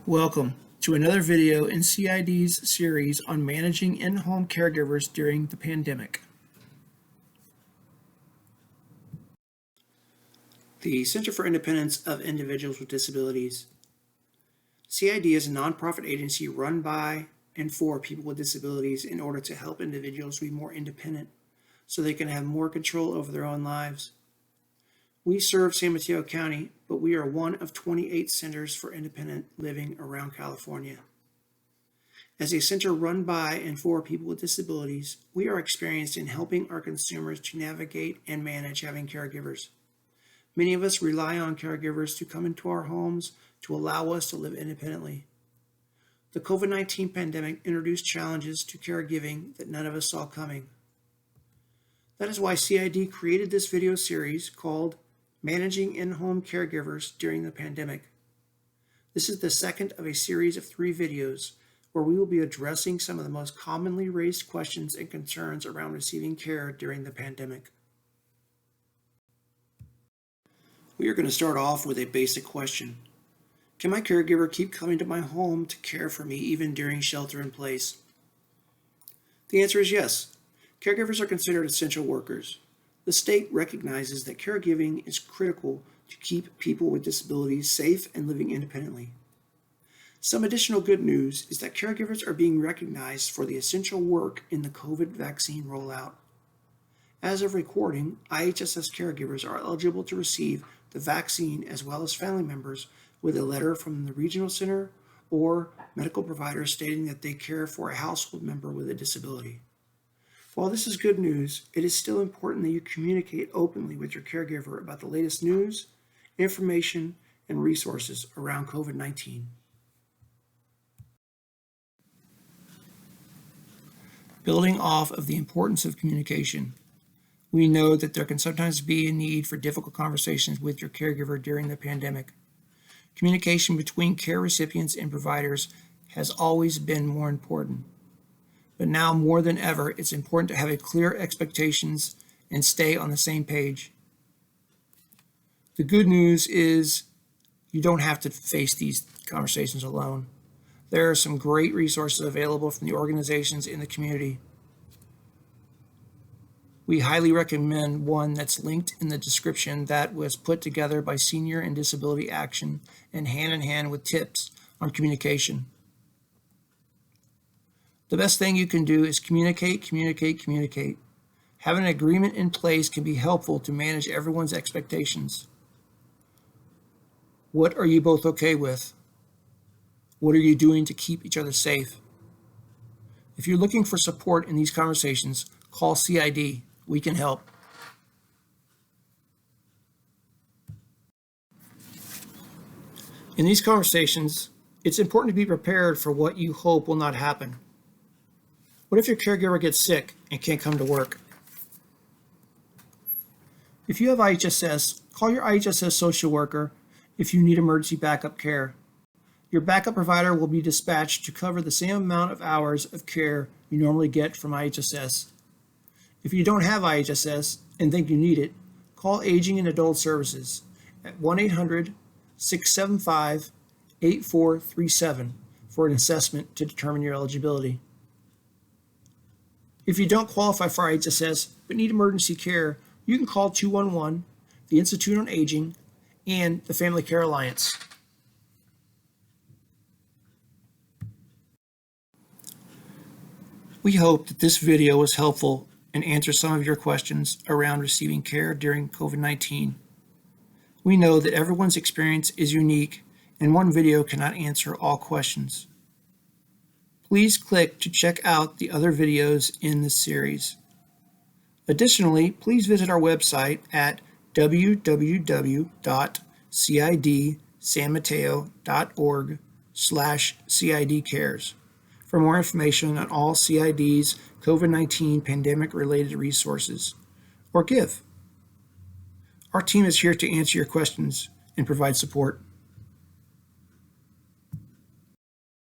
Welcome to another video in CID's series on managing in-home caregivers during the pandemic. The Center for Independence of Individuals with Disabilities. CID is a nonprofit agency run by and for people with disabilities in order to help individuals be more independent so they can have more control over their own lives. We serve San Mateo County, but we are one of 28 centers for independent living around California. As a center run by and for people with disabilities, we are experienced in helping our consumers to navigate and manage having caregivers. Many of us rely on caregivers to come into our homes to allow us to live independently. The COVID-19 pandemic introduced challenges to caregiving that none of us saw coming. That is why CID created this video series called Managing In-Home Caregivers During the Pandemic. This is the second of a series of 3 videos where we will be addressing some of the most commonly raised questions and concerns around receiving care during the pandemic. We are going to start off with a basic question. Can my caregiver keep coming to my home to care for me even during shelter in place? The answer is yes. Caregivers are considered essential workers. The state recognizes that caregiving is critical to keep people with disabilities safe and living independently. Some additional good news is that caregivers are being recognized for the essential work in the COVID vaccine rollout. As of recording, IHSS caregivers are eligible to receive the vaccine as well as family members with a letter from the regional center or medical provider stating that they care for a household member with a disability. While this is good news, it is still important that you communicate openly with your caregiver about the latest news, information, and resources around COVID-19. Building off of the importance of communication, we know that there can sometimes be a need for difficult conversations with your caregiver during the pandemic. Communication between care recipients and providers has always been more important. But now more than ever, it's important to have a clear expectations and stay on the same page. The good news is you don't have to face these conversations alone. There are some great resources available from the organizations in the community. We highly recommend one that's linked in the description that was put together by Senior and Disability Action and hand in hand with tips on communication. The best thing you can do is communicate. Having an agreement in place can be helpful to manage everyone's expectations. What are you both okay with? What are you doing to keep each other safe? If you're looking for support in these conversations, call CID. We can help. In these conversations, it's important to be prepared for what you hope will not happen. What if your caregiver gets sick and can't come to work? If you have IHSS, call your IHSS social worker if you need emergency backup care. Your backup provider will be dispatched to cover the same amount of hours of care you normally get from IHSS. If you don't have IHSS and think you need it, call Aging and Adult Services at 1-800-675-8437 for an assessment to determine your eligibility. If you don't qualify for IHSS but need emergency care, you can call 211, the Institute on Aging, and the Family Care Alliance. We hope that this video was helpful and answered some of your questions around receiving care during COVID-19. We know that everyone's experience is unique and one video cannot answer all questions. Please click to check out the other videos in this series. Additionally, please visit our website at www.cidsanmateo.org/CIDcares for more information on all CID's COVID-19 pandemic-related resources, or give. Our team is here to answer your questions and provide support.